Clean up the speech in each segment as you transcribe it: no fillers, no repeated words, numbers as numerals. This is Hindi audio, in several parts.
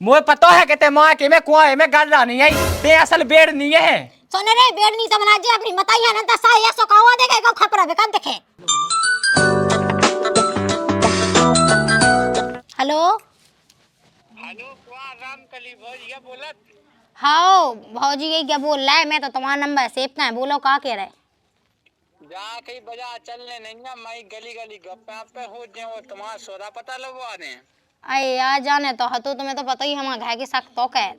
मुझे पता है कि ते माँ के में कुआं है में गड्ढा नहीं है ते असल बेड़ नहीं है सोने रे बेड़ नहीं समझ जे अपनी बताइए ना दसा या सो कावा देखे को खपरा बेकन देखे। हेलो हेलो कुआ रामकली भौजिया बोलत। हाओ भौजी ये क्या बोल रहा है? मैं तो तुम्हारा नंबर सेव का है, बोलो का कह रहे? जा कहीं बाजार चलने नहीं ना, मैं गली गली गप्पे पे हो जे और तुम्हारा सौदा पता लगवा दे। अरे यार जाने तो हतो तुम्हें तो पता ही हमारा घर के सख्त तो कह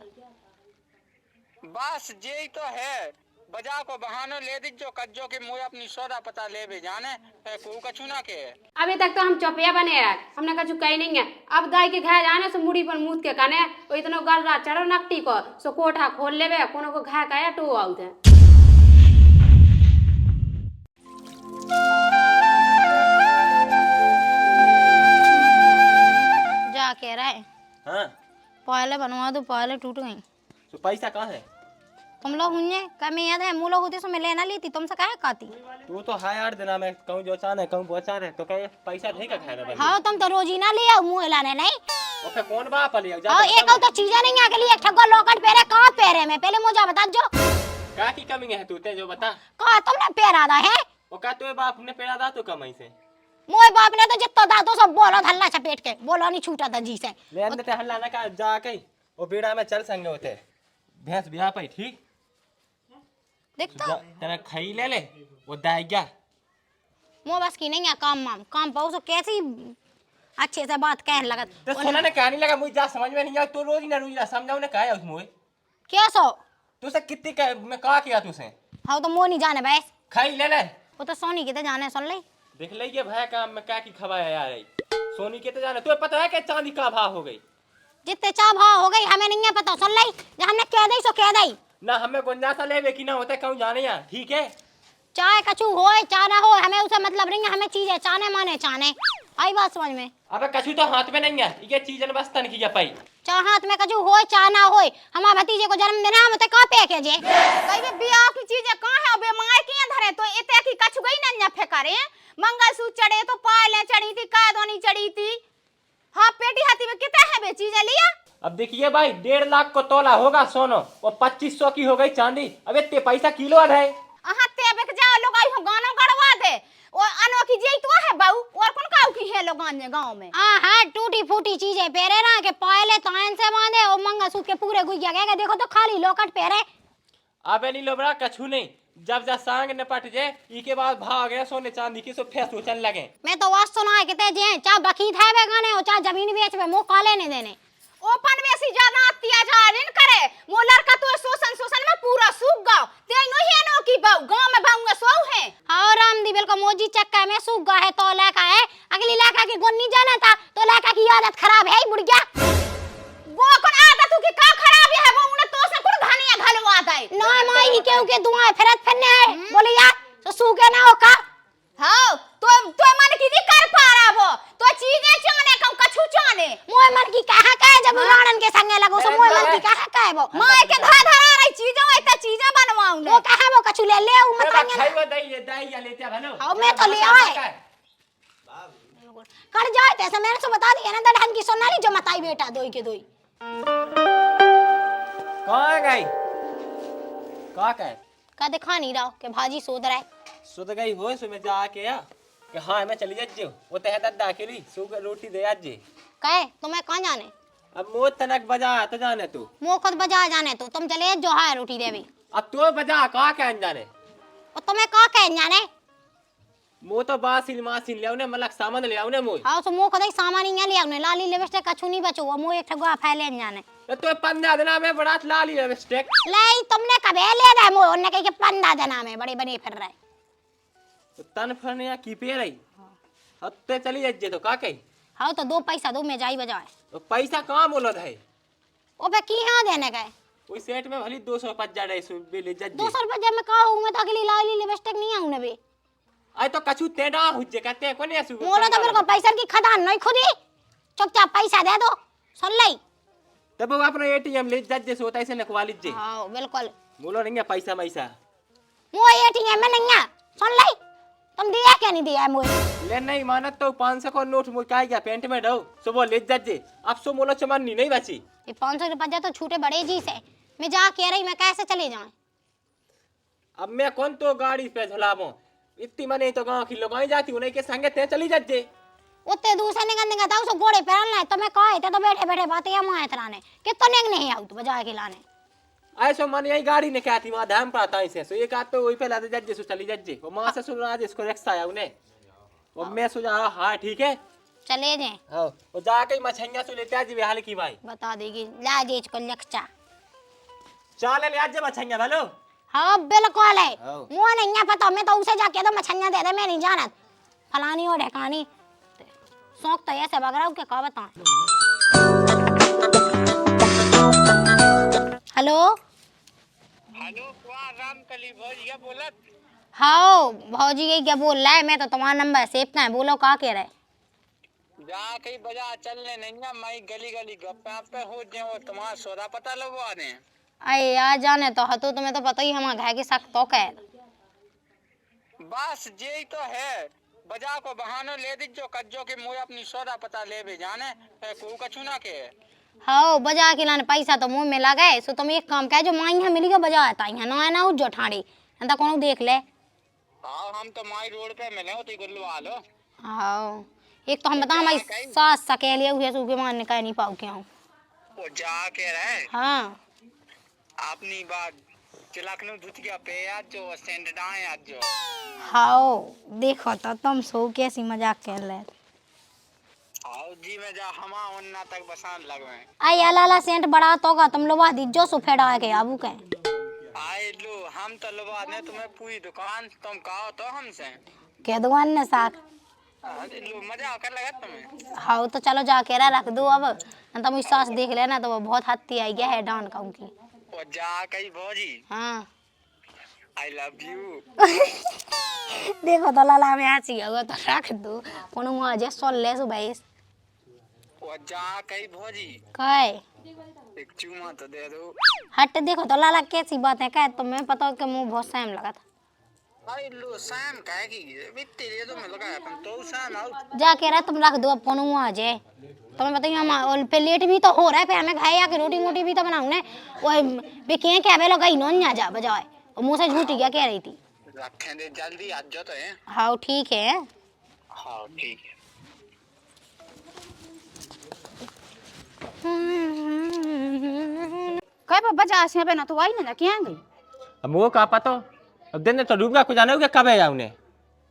बस यही तो है, बाजार को बहानो ले दीजो कज्जो के मुझे अपनी सौदा पता ले भी जाने को कछु ना के। अभी तक तो हम चौपिया बने रहे, हमने कछु कही नहीं है। अब गाय के घर जाने से मुड़ी पर मूत के कने वो इतना गलरा चढ़ो नकटी को सो कोठा खोल लेवे कोनो को घर का टो आउत है। जा कह रहा है हाँ पहले बनवा दो, पहले टूट गई। तो पैसा कहाँ है? तुम लोग हुए कम याद है मुँह लोग होते सो मैं लेना ली थी तुमसे कहे कहती। तू तो है 8 दिन में कहूँ जो चाहे कहूँ पहुँचा रहे तो कहे पैसा नहीं का खाना भाई। हाँ तुम तो रोज ही ना ले आओ मुँह लाने नहीं। और फिर कौन बाप लिया जा? हाँ एक तो चीजें नहीं आ गई, एक ठगो लॉकेट पहरे कहाँ पहरे में पहले मुझे बता जो क्या की कमी है तू ते जो बता? कहा तुमने पहरा था है? वो का तो बाप ने पेड़ा दा तो कमाई से मोए बाप ने तो जितना दादो सब बोलो धल्ला चपेट के बोलो नहीं छूटा था जी से। ले अंदर ते हल्ला ना का जा के वो बीड़ा में चल संगे होते भैंस ब्याह पाई ठीक देखता तेरा खाई ले ले वो दाएगा मो बस की नहीं है काम पाओ सो कैसी अच्छे से बात कहने लगा। तो सोना ने कहानी लगा मुझे जा समझ में नहीं आ तो रोज ना समझाओ ने कहा है उस मुझे क्या सो तू से कितनी का मैं कहा किया तुसे हाँ तो मो नहीं जाने बस खाई ले ले वो तो सोनी के तो जाने सुन ले देख ले ये भाई काम में क्या की खवाया यार सोनी के तो जाने तुम्हें पता है कि चांदी का भाव हो गई जितने चाह भाव हो गई हमें नहीं है पता सुन ले जब हमने कह दी सो कह दी ना हमें गुंजासा ले कि ना होता कहूँ जाने या ठीक है चाहे कछु हो चाहे ना हो हमें उसे मतलब नहीं है, हमें चीजें चाहने माने चाहने आई बात समझ में। अबे कछु तो हाथ में नहीं है ये चीज न बस तन की पाई चाहे हाथ में कछु हो चाहे ना हो हमारे भतीजे को जन्म देना हम तो कहाँ पे के जे कई बे बियाह की चीजें कहाँ है बे माय की धरे तो इते की कछु गई न फेकारे मंगलसूत्र चढ़े तो पायलें चढ़ी थी कादोनी चढ़ी थी। हाँ पेटी हाथी में कितने है बे चीजें लिया। अब देखिए भाई 1.5 लाख को तोला होगा सोनो और 2500 की हो गई चांदी। अब इतने पैसा किलो है अहाँ ते बेक जा लोग आई हो गाना गड़वा दे और अनोखी जेई तो है बाऊ और कौन काऊ की है लोग गांव में। हाँ टूटी फूटी चीजें पहरे ना के पायले तान से बांधे और मंगलसूत्र के पूरे गुजिया गए देखो तो खाली लोकट पहरे। अबे नहीं लो बड़ा कछु नहीं जब जा सांग निपट जाए इसके बाद भाग गए सोने चांदी की सो फेस चल लगे। मैं तो वास सुना है कितने जे चाहे बकीत है वे गाने और चाहे जमीन बेच में मुंह काले नहीं देने ओपन में सी ज्यादा अत्याचार इन करे वो लड़का तो शोषण में पूरा सूख गया ते नो ही नो की गांव में भाऊंगा सो है। हाँ राम दी बिल्कुल मोजी चक्का में सूख गया है तो लड़का है अगली लड़का की गुण नहीं जाना था तो लड़का की आदत खराब है बुढ़िया। वो कौन आदत की का खराब है वो उन्हें तो से कुछ घानिया घलवा दे ना माई क्यों के दुआ फिरत फिरने है बोले यार तो सूखे ना हो का। हाँ तो मन की कर पा रहा वो तो चीजें चाने कम कछु चाने मोए मन की कहा का है जब लाड़न के संगे लगो सो मोए मन की कहा का है वो माय के धा धरा रही चीजें ऐसा चीजें बनवाऊं वो कहा वो कछु ले ले मत खाई वो दई या लेते भलो हां मैं तो ले आए कर जाए ऐसा मैंने तो बता दिया ना दढ़न की सोनाली जो मताई बेटा दोई के दोई कहां गई का है का दिखा नहीं रहा के भाजी सोद रहा है सुध गई हो सो मैं जाके आ कि हां मैं चली जाजे वो ते दद्दा अकेली सो रोटी दे आज जे कहे तुम्हें कहां जाने अब मो तनक बजा तो जाने तू मो खुद बजा जाने तो तुम चले जो है रोटी देवी अब तो बजा का क्या जाने और तुम्हें का कह जाने मो तो बासिल मासिल ले ने मलक सामान ले आउने मो हां सो मो खुद ही सामान ही ले आउने लाली लिपस्टिक कछु नहीं बचो वो मो एक ठगवा फैले जाने तो 15 दिन में बड़ा लाली लिपस्टिक ले तुमने कबे ले रहा मो उन्ने कह के 15 दिन में बड़े बड़े फिर रहे तो तन फरने या की पे रही हत्ते चली जाजे तो का कही हां तो दो पैसा दो में जाई बजाए तो पैसा कहां बोलत है ओ बे की हां देने गए कोई सेट में भली 250 जाड़े सो बिल जज 200 रुपए जब मैं कहूं मैं तो अगली लाली लिपस्टिक नहीं आऊं बे आई तो कछु तेडा हुजे कहते कोने असु मोला तो मेरे को पैसा की खदान नहीं खुदी चुपचाप पैसा दे दो सुन ले तब वो अपना एटीएम ले जज से होता है से नखवा लीजिए हां बिल्कुल बोलो नहीं है पैसा मैसा मो एटीएम में नहीं है सुन ले तुम दिया क्या नहीं दिया है मुझे? ले नहीं मानत तो 500 को नोट मुझ का गया पेंट में ढो सुबह ले जाजे अब सो मोला चमननी नहीं बची। ये 500 रुपया तो छूटे बड़े जी से। मैं जा कह रही मैं कैसे चले जाऊं? अब मैं कौन तो गाड़ी पे झुलाबो इतनी मने तो गांव की लोग जाती उन्हीं के संगे ते चली जाजे। उतने दूसरे निकल निकल था उसको घोड़े पे रखना है तो मैं कहे थे तो बैठे बैठे बातें हम आए तराने कितने नहीं आऊ तो बजा के लाने। ऐसो मन यही गाड़ी ने क्या थी वहां धाम पाता ऐसे सो एक आध तो वही पे लाते जाजे सो चली जाजे वो मां से सुन आज इसको रिक्शा आया उन्हें वो मैं सो जा रहा हां ठीक है चले जे। हां वो जाके मछैया सो लेते आज हाल की भाई बता देगी ला जे इसको लक्षा चल ले आज मछैया भलो। हाँ बिल्कुल है हाँ। मुँह नहीं है पता मैं तो उसे जाके तो मछलियाँ दे दे मैं नहीं जानत फलानी और ढकानी शौक तो ऐसे बगरा के का बताऊं। हेलो हेलो वाह रामकली भौजिया बोलत। हाँ भौजी ये क्या बोल रहा है? मैं तो तुम्हारा नंबर सेव का है बोलो का कह रहे? जा कहीं बाजार चलने नहीं है मैं गली गली गप्पे पे हो जाओ तुम्हारा सौदा पता लगवा दे। अरे यार जाने तो हतो तुम्हें तो पता ही हमारे घर के सख्त तो कह बस यही तो है बाजार को बहानो ले दीजो कज्जो की मुझे अपनी सौदा पता ले भी जाने को कछु ना के। हाँ बाजार के लाने पैसा तो मुंह में लगा है सो तुम एक काम कह जो माई यहाँ मिली बाजार आता यहाँ ना है ना उज्जो ठाड़ी तो कौन देख ले। हाँ हम तो माई रोड पे मिले हो तो गुल्लवा लो। हाँ एक तो हम बता हमारी सास सकेलिए हुए सूखे मारने कह नहीं पाऊ क्या हूँ। वो जा के रहे हाँ अपनी बात चिलखनऊ धुतिया पे आज जो स्टैंड डाए आज जो। हाँ देखो तो तुम सो कैसी मजाक कर रहे। आओ जी में जा हमा उन्ना तक बसान लगवे। आई लाला सेंट बड़ा तो का तुम लोग दीजो सुफेड़ आ के आबू के आए लो हम तो लगा ने तुम्हें पूरी दुकान तुम कहो तो हमसे के दुकान ने साख। अरे लो मजा कर लगा तुम्हें। हाँ तो चलो जाके रख दो अब तो मुझ सास देख लेना तो वो बहुत हत्ती आई गया है डान का उनकी। वो जा कहीं भौजी हाँ आई लव यू। देखो तो लाला में हंसी होगा तो रख दो कोनो मुझे सोल ले सो भाई। वो जा कहीं भौजी कहे एक चूमा तो दे दो। हट देखो तो लाला कैसी बात है कहे तो मैं पता कि मुंह बहुत टाइम लगा था। अरे लो शाम कहे की बिट्टी दे दो मैं लगा अपन तो शाम आओ जाके रहा तुम रख दो अब कोनो मुँह आ जाए तुम्हें बताइए हम और पे लेट भी तो हो रहा है पे हमें खाए या कि रोटी मोटी भी तो बनाऊं ने वो बेके क्या बेलो गई नोन ना जा बजाए और मुंह से झूठी क्या कह रही थी। रखें दे जल्दी आज जो तो है। हाँ ठीक है। हाँ ठीक है। कहे बाबा जा से पे ना तो आई ना क्या गई अब वो का पता अब दिन तो डूबगा को जाने होगा कब है उन्हें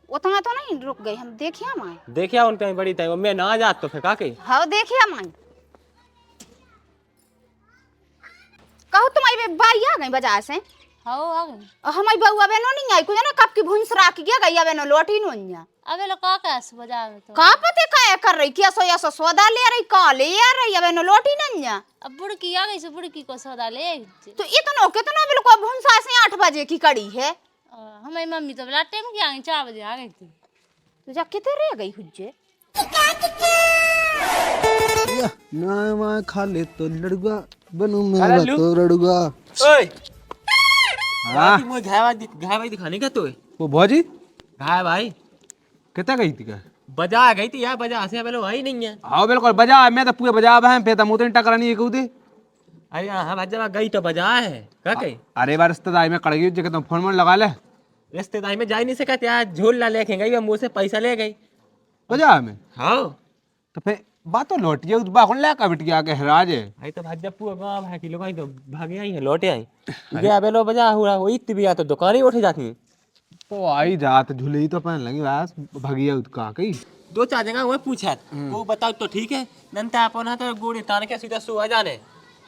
उतना तो नहीं रुक गई हम देखिए माई। देखिया उन कहीं बड़ी तय मैं ना जात तो फिर का के हाँ देखिए माई कहू तुम आई बाई आ गई बाजार से। हाँ आ गई हमारी बउआ बहनों नहीं आई कुछ ना कब की भूंस राख गया गई बहनों लोटी नो अबे लो का बाजार में तो का पते का कर रही क्या सो सौदा ले रही का ले आ रही बहनों लोटी नन्या। अब बुड़की आ गई सो बुड़की को सौदा ले आई तो इतना कितना बिल्कुल भूंसा से 8 बजे की कड़ी है। हमारी मम्मी तो लाटे में क्या 4 बजे आ गई थी तो जा कितने रह गई हुज्जे ना मैं खा ले तो लड़ुआ बनू मैं अरे लू। तो लड़ुआ। ओए हाँ मुझे घाय दिखाने का तो वो भौजी घाय भाई कितना गई थी क्या? बजा गई थी यार बजा से पहले वही नहीं है। हाँ बिल्कुल बजा मैं तो पूरे बजा है पे तो मुझे टकरानी है कहते। अरे हाँ भाई गई तो बजा है का कही अरे बार रिश्तेदारी में कड़ गई जगह तुम फोन में लगा ले रिश्तेदारी में जा ही नहीं सकते यार झोल ला लेके गई मुँह से पैसा ले गई बजा में। हाँ तो फिर बात तो लौट गई बाखुन ला का बिटिया के हराज है। आई तो भाजपा पूरा गांव है कि लोग आई तो भागे आई है लौटे आई गया बेलो बजा हुआ वही तिबिया तो दुकान ही उठ जाती तो आई जात झुली तो पहन लगी बस भगिया कहाँ कही 2-4 जगह वो पूछा वो बताओ तो ठीक है नंता अपन तो गोड़ी तान के सीधा सो आ जाने।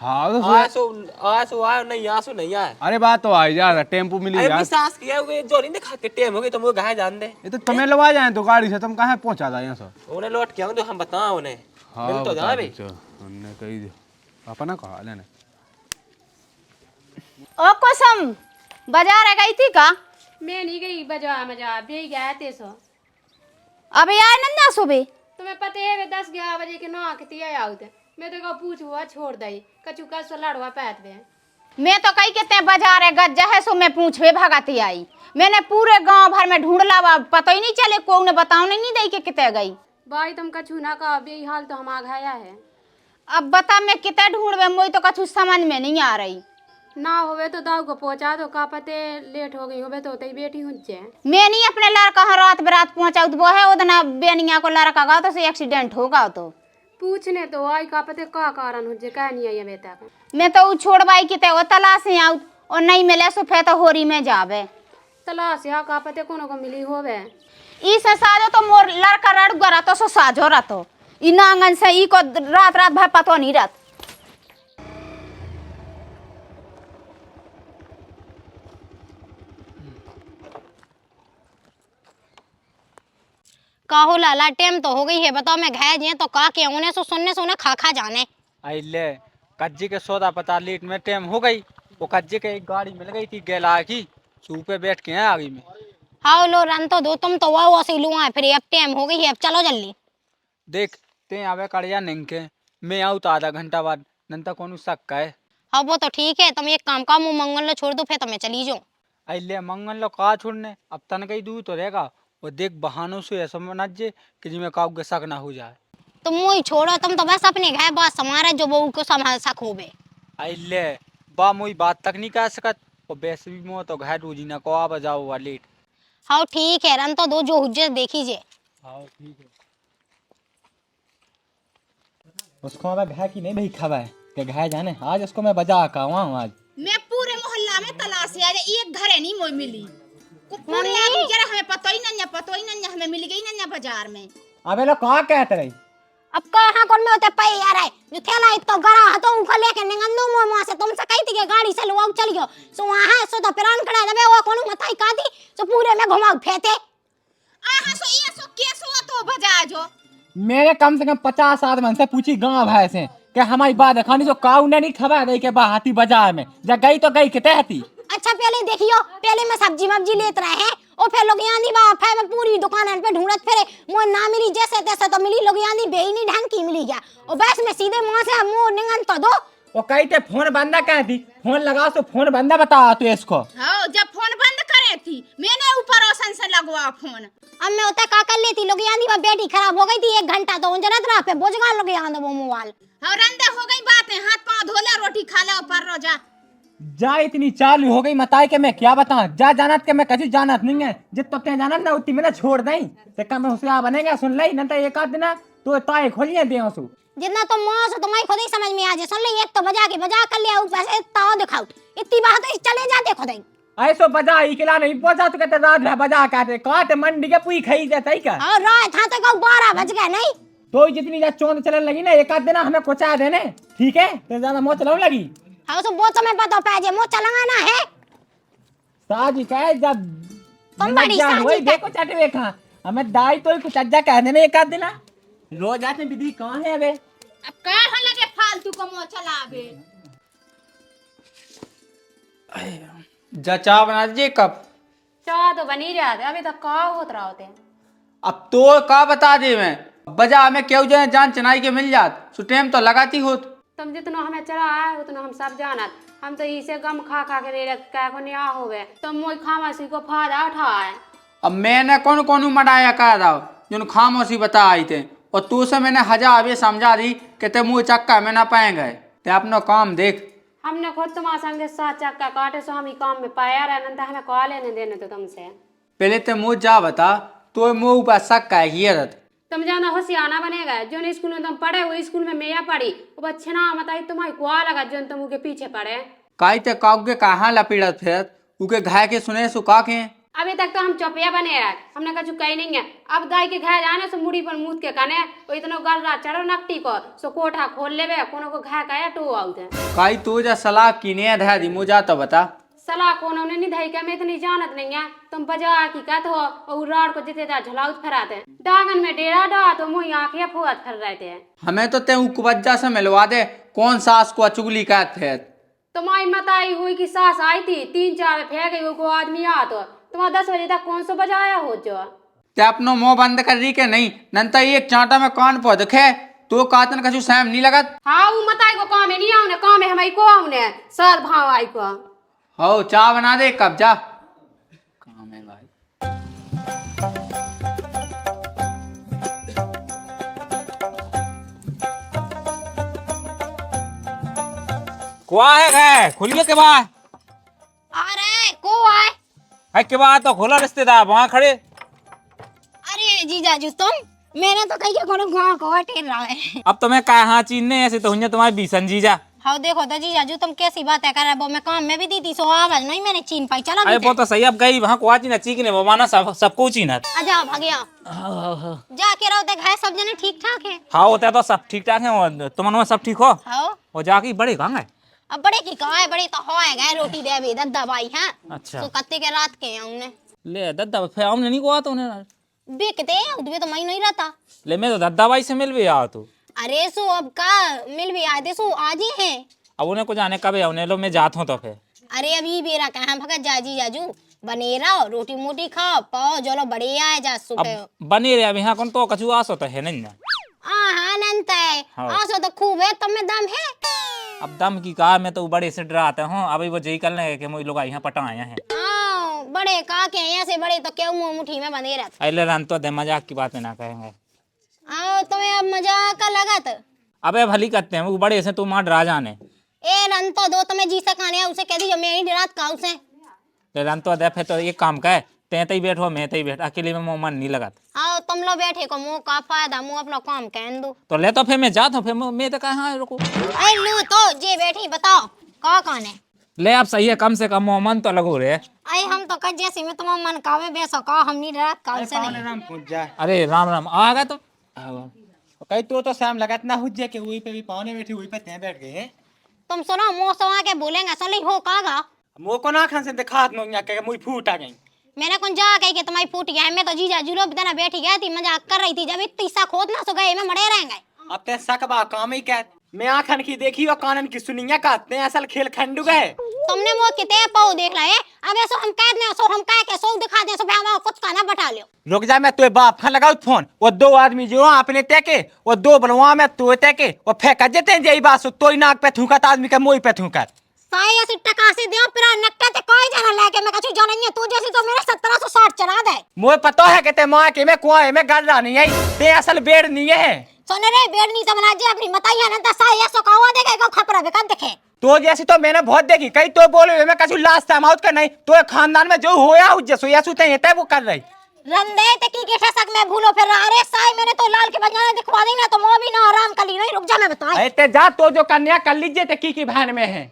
हाँ तो आसो आयो नहीं आसो नहीं आए। अरे बात तो आई जा टेम्पो मिली अरे यार। विश्वास किया हुए जो नहीं दिखाते टेम हो गए तुम वो घाय जान दे ये तो तुम्हें लगा जाए तो गाड़ी से तुम कहाँ पहुँचा था यहाँ से उन्हें लौट के तो हम बताओ उन्हें मिल तो बता जाए भाई। दीजिए, उनने कही दे पापा ना कहा लेने ओ कसम बाजार आ गई थी का मैं नहीं गई बजा मजा भी गया थे सो अबे आए नन्या सुबह तुम्हें पता है वे 10-11 बजे के नौ के तिया आउते मैं तो का पूछ हुआ छोड़ दई कछु का सो लड़वा पैत वे मैं तो कही कहते बाजार है गज्जा है सो मैं पूछवे भगाती आई। मैंने पूरे गांव भर में ढूंढ ला, पता ही नहीं चले, को ने बताओ नहीं दे के कितने गई। भाई तुम कछु ना का अब यही हाल तो हम आ गया है। अब बता मैं कितने ढूंढवे, मुझे तो कछु समझ में नहीं आ रही। ना होवे तो दाऊ को पहुंचा दो, का पते लेट हो गई होवे तो तई बेटी हुज्जे। मैं नहीं अपने लड़का हाँ रात बरात पहुंचाऊ तो वो है उतना बेनिया को लड़का गा तो से एक्सीडेंट होगा तो पूछने तो आई का पते का कारण हुज्जे कह नहीं आई अबे तक। मैं तो छोड़वाई किते वो तलाश ही आऊ और नहीं मिले सो फे तो होरी में जावे तलाश या का पते कोनो को मिली होवे। ई से साजो तो मोर लड़का रड़ गरा तो सो साजो रतो ई नांगन से ई को रात रात भर पतो नहीं रत। काहो लाला टाइम तो हो गई है, बताओ मैं घाय जे तो का के उन्हें सो सुनने सोने खा खा जाने। आई ले कज्जी के सौदा पता लेट में टाइम हो गई। वो कज्जी के एक गाड़ी मिल गई थी गेला की, सू पे बैठ के हैं आगे में। हाओ लो रन तो दो, तुम तो वो से लुआ है, फिर अब टाइम हो गई है, अब चलो जल्दी। देख ते आवे कड़िया निंके मैं आऊँ तो आधा घंटा बाद नंता कौन शक का है। हाँ वो तो ठीक है, तुम एक काम का मुँह मंगल लो छोड़ दो, फिर तुम्हें चली जाओ। आई ले मंगन लो कहा छोड़ने, अब तन कहीं दूर तो रहेगा। वो देख बहानों से ऐसा मनजे कि जिसमें काउ के शक ना हो जाए। तुम मुँह छोड़ो, तुम तो बस अपने घर बात समारे जो बहू को संभाल सको बे। आई ले बा मुई बात तक नहीं कह सकत और वैसे भी मुँह तो घर रोजी ना को आ बजाओ हुआ लेट। हाँ ठीक है, रन तो दो जो हुज्जे देखीजिए। हाँ ठीक है। उसको मैं घर की नहीं भाई खबर है कि घर जाने आज उसको मैं बजा का हूँ आज। मैं पूरे मोहल्ला में तलाशी आ जाए एक घरे नहीं मोई मिली पूरे आदमी जरा हमें पतो ही नहीं हमें मिल गई नहीं बाजार में। अबे लो कहाँ कहते रही अब कहाँ कौन में होते पे यार है जो थैला इतो गरा तो उनका लेके निगंदो मुंह से तुमसे कही थी कि गाड़ी से लो चल गयो सो वहां सो तो पिरान खड़ा दबे वो कोन मताई का दी सो पूरे में घुमाओ फेते आहा सो ये सो केसो तो बजा जो। मैंने कम से कम 50 आदमी से पूछी गांव भाई से कि हमारी बात खानी जो काऊ ने नहीं खबर दे के बाहाती बाजार में जब गई तो गई कितने हती। अच्छा पहले देखियो, पहले मैं सब्जी मब्जी लेत रहे हैं और फिर लोग यानी बा फिर मैं पूरी दुकान पे ढूंढत फिरे मोह ना मिली जैसे तैसे तो मिली लोग यानी बेई नहीं ढंग की मिली गया और बस मैं सीधे मुंह से मुंह निगन तो दो। वो कही थे फोन बंदा कह दी, फोन लगाओ तो फोन बंदा बताओ तो इसको। हाँ जब फोन बंद करे थी मैंने ऊपर रोशन से लगवा फोन। अब मैं उतना का कर लेती लोग यानी बा बेटी खराब हो गई थी 1 घंटा तो जरूरत रहा पे बोझगा लोग यान वो मोबाइल। हाँ रंदा हो गई बात है, हाथ पांव धो ले रोटी खा ले ऊपर रो जा। जा इतनी चालू हो गई मताई के मैं क्या बताऊं जा जानत के मैं कभी जानत नहीं है जित तो ते जानत ना उतनी मैंने छोड़ दई ते का मैं होशियार बनेगा सुन लई न तो एक आध दिन तो ताए खोलिए दे उसु जितना तो मुंह से तुम्हारी खुद ही समझ में आ जाए। सुन ले एक तो बजा कर लिया ऊपर से ताव दिखाओ इतनी बात तो चले जाते खुद ही ऐसो बजा ही किला नहीं पहुंचा तो कहते रात भर बजा काटे काटे मंडी के पूरी खाई जाता ही का। और रात था तो 12 बज गए नहीं तो जितनी जा चोंद चलने लगी ना एक आध दिन हमें कोचा देने ठीक है तो ज्यादा मोह चलाने लगी। हाँ सो वो तुम्हें पता पाजे मुंह चलाना है साजी कहे जब तुम बड़ी साजी वही देखो चटे देखा हमें दाई तो कुछ अज्जा कह देने एक आध दिन रोज आते विधि कहाँ है अबे अब कहाँ लगे फालतू को मुंह चलावे। जा चाय बना दीजिए कप। चाह तो बनी रहा था अभी तक का होत रहा होते। अब तो का बता दे मैं बजा में क्यों जाए जान चनाई के मिल जात सो टाइम तो लगाती होत। तुम जितना हमें चला है उतना हम सब जानत, हम तो इसे गम खा खा के रे क्या को नहीं होवे तुम मोई खामोशी को फायदा उठाए। अब मैंने कौन कौन मडाया कह दाओ जिन खामोशी बता आई थे और तू से मैंने हजार अभी समझा दी कि ते मुँह चक्का में ना पाएंगे ते अपना काम देख। हमने खुद तुम्हारे संगे 7 चक्का काटे सो हम ही काम में पाया रहना हमें कॉल लेने देने तो तुमसे पहले ते मुँह जा बता तो मुँह ऊपर शक का हियरत तुम जाना होशियाना बनेगा जो स्कूल में तुम पढ़े वो स्कूल में मैं पढ़ी वो बच्चे ना बताई तुम्हारी कुआ लगा जो तुम के पीछे पड़े काई ते काउ के कहाँ लपीड़त फिर उके घाय के सुने सुका के। अभी तक तो हम चौपिया बने रहे हमने कछु कही नहीं है। अब दाई के घर जाने सो मुड़ी पर मूत के कने वो इतना गल रात चढ़ो नकटी को सो कोठा खोल लेवे कोनो को घर का टो आउते काई तू जा सलाह किने धा दी मुझा तो बता सलाह कोनो ने नहीं धई के मैं इतनी जानत नहीं है तुम बजा की कहत हो और राड को जिते जा झलाउत फराते डागन में डेरा डा तो मुंह आंखें फुआत फर रहे थे। हमें तो ते कुबज्जा से मिलवा दे कौन सास को चुगली कहत थे। तुम्हारी मताई हुई की सास आई थी 3-4 फेंक गई वो आदमी आ तो तुम्हारा 10 बजे तक कौन सा बजाया हो जो ते अपनो मुंह बंद कर रही के नहीं नंता एक चांटा में कान पो दिखे तो कातन कछु सैम नहीं लगत। हाँ वो मताई को काम है नहीं आउने काम है हमारी को आउने सर भाव आई को हो चाय बना दे कब जा। काम है भाई। कुआ है गए खुलिए के बाद अरे को आए। है के बाद तो खोला रिश्तेदार वहाँ खड़े। अरे जीजाजू तुम मैंने तो कही कोनो गांव को टेर रहा है। अब तुम्हें क्या हाँ चीनने ऐसे तो हुई तुम्हारे बीसन जीजा। हाँ देखो तो जीजाजू तुम कैसी बातें कर रहे हो। मैं काम में भी दी थी सो आवाज नहीं मैंने चीन पाई चला अरे वो तो सही अब गई वहाँ कुआ चीना चीकने वो माना सबको चीनत। आजा भागिया जाके रहो देख है सब जने ठीक ठाक है। हाँ होता है तो सब ठीक ठाक है और तुम्हारे सब ठीक हो। हाँ और जाके बड़े कहाँ गए। अब बड़े की कहा है बड़े तो होए गए रोटी दे भी दवाई है। अच्छा तो कत्ते के रात के हमने ले दद्दा फिर हमने नहीं कुआ तो उन्हें बिकते उधर तो मैं नहीं रहता। ले मैं तो दद्दा भाई से मिल भी आओ तू। अरे सो अब का मिल भी आए सो आज ही है। अब उन्हें को जाने कब है उन्हें लो मैं जाता हूँ तो फिर। अरे अभी बेरा कहाँ भगत जाजी जाजू बने रहो रोटी मोटी खाओ पाओ चलो बढ़िया है जा सुबह। अब बने रहे अब यहाँ कौन तो कछु आस होता है नहीं ना। हाँ अनंत है हाँ। आसो तो खूब है तुम में दम है। अब दम की कहा मैं तो बड़े से डराता हूँ अभी वो जई करने के मुझे लोग यहाँ पटा आए हैं। आओ बड़े का के यहाँ से बड़े तो क्यों मुंह मुट्ठी में बंधे रहते। अरे रन तो दे मजाक की बात में ना कहेंगे। आओ तुम्हें अब मजाक का लगत। अबे भली करते हैं वो बड़े से तू मां डरा जाने। ए रन तो दो तुम्हें जी सकाने उसे कह दी मैं ही रात का उसे। ले रन तो दे फिर तो एक काम कर ते तई बैठो मैं तई बैठ अकेले में मुंह मन नहीं लगत। आओ तुम लोग बैठे को मुंह का फायदा मुंह अपना काम कहन दो। तो ले तो फिर मैं जाता हूँ फिर मैं तो कहा रुको। अरे लू तो जे बैठी बताओ का कौन है। ले अब सही है कम से कम मुंह मन तो लगो रे। अरे हम तो कह जैसे में तुम मन कावे बेसो का हम नहीं रात का उसे नहीं। राम पूछ जा। अरे राम राम आ गए तो कहीं तो सैम लगत ना हुज के वहीं पे भी पावने बैठी वहीं पे ते बैठ गए। तुम सुनो मुंह सो आके बोलेंगे सली हो कागा। मो को ना खान से दिखात नो या के मुई फूट आ गई। मैंने कौन जा कही कि तुम्हारी फूट गया है। मैं तो जीजा जुलो बिना बैठी गई थी मजाक कर रही थी जब इतनी सा खोद ना सो गए मैं मरे रहेंगे। अब ते सकबा काम ही क्या मैं आखन की देखी और कानन की सुनिया कहते हैं असल खेल खंडू गए। तुमने वो किते पाओ देख लाए अब ऐसो हम कह दे सो हम कह के सो दिखा दे सो भाई हम कुछ का ना बता लियो। रुक जा मैं तुए बाप खान लगाऊ फोन वो दो आदमी जो अपने तेके वो दो बलवा में तो तेके वो फेंका जेते जई बात तो नाक पे थूका आदमी का मुंह पे थूका साई ऐसे टका से दे फिर नक्का ते कोई जना लेके मैं कछु जानिए तू जैसी तो मेरे 1760 चला दे। मुझे पता है कि ते मां के मैं कुआं है मैं गल नहीं आई ते असल बेड़ नहीं है। सुन रे बेड़ नहीं समझ जे अपनी बताइए ना साई ऐसो कहवा देखे को खपरा बेकन देखे। तो जैसी तो मैंने बहुत देखी कई तो बोले मैं कछु लास्ट टाइम आउट कर नहीं तो खानदान में जो होया हो जसो या सुते ये वो कर रही रंदे ते की के ठसक में भूलो फिर अरे साई मैंने तो लाल के बजाने दिखवा देना तो मो भी ना आराम कर ली नहीं रुक जा मैं बता। अरे ते जा तो जो कन्या कर लीजिए ते की बहन में है।